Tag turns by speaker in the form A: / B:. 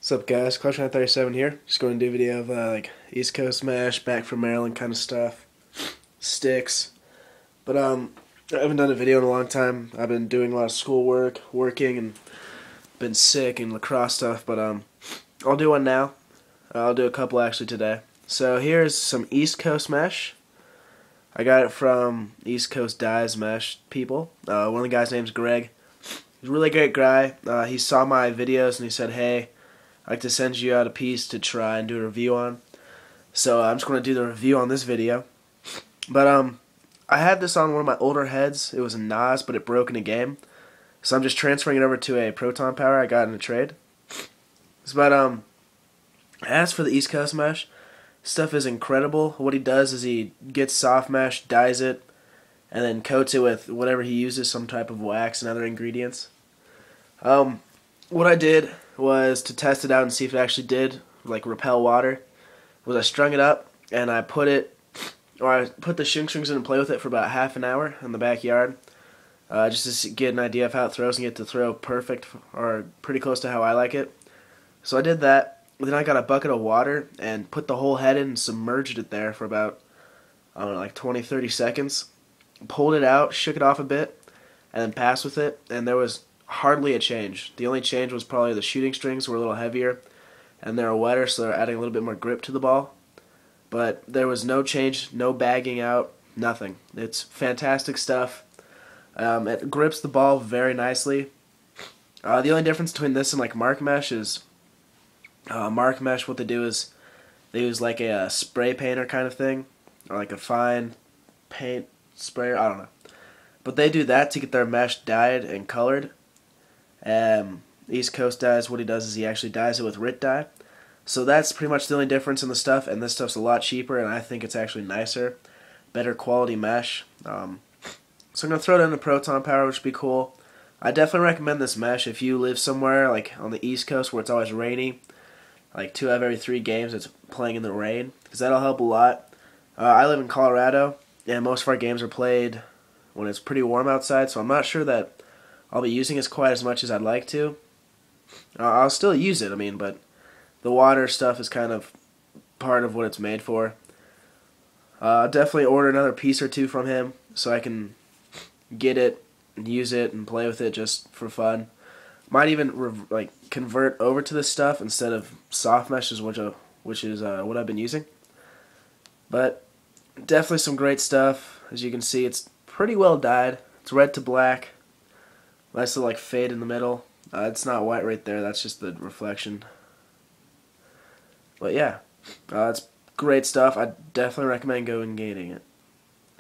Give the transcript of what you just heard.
A: What's up, guys? Clutch937 here. Just going to do a video of like East Coast Mesh, back from Maryland kind of stuff, sticks. But I haven't done a video in a long time. I've been doing a lot of schoolwork, working, and been sick and lacrosse stuff. But I'll do one now. I'll do a couple actually today. So here's some East Coast Mesh. I got it from East Coast Dyes Mesh people. One of the guys' name's Greg. He's a really great guy. He saw my videos and he said, "Hey, I'd like to send you out a piece to try and do a review on." So I'm just going to do the review on this video. But I had this on one of my older heads. It was a NOS, but it broke in a game. So I'm just transferring it over to a Proton Power I got in a trade. But as for the East Coast Mesh, stuff is incredible. What he does is he gets soft mesh, dyes it, and then coats it with whatever he uses, some type of wax and other ingredients. What I did was to test it out and see if it actually did like repel water. Was I strung it up and I put the shin strings in and play with it for about half an hour in the backyard, just to get an idea of how it throws and get to throw perfect or pretty close to how I like it. So I did that. Then I got a bucket of water and put the whole head in and submerged it there for about, I don't know, like 20-30 seconds. Pulled it out, shook it off a bit, and then passed with it, and there was hardly a change. The only change was probably the shooting strings were a little heavier and they were wetter, so they're adding a little bit more grip to the ball. But there was no change, no bagging out, nothing. It's fantastic stuff. It grips the ball very nicely. The only difference between this and like Mark Mesh is Mark Mesh, what they do is they use like a spray painter kind of thing, or like a fine paint sprayer, I don't know. But they do that to get their mesh dyed and colored. East Coast Dyes, what he does is he actually dyes it with RIT dye. So that's pretty much the only difference in the stuff, and this stuff's a lot cheaper, and I think it's actually nicer, better quality mesh. So I'm going to throw it in the Proton Power, which would be cool. I definitely recommend this mesh if you live somewhere like on the East Coast where it's always rainy, like 2 out of every 3 games it's playing in the rain, because that'll help a lot. I live in Colorado, and most of our games are played when it's pretty warm outside, so I'm not sure that I'll be using it quite as much as I'd like to. I'll still use it, I mean, but the water stuff is kind of part of what it's made for. Definitely order another piece or 2 from him so I can get it and use it and play with it just for fun. Might even convert over to this stuff instead of soft meshes, which is what I've been using. But definitely some great stuff. As you can see, it's pretty well dyed. It's red to black. Nice little fade in the middle. It's not white right there. That's just the reflection. But yeah, it's great stuff. I definitely recommend going and getting it.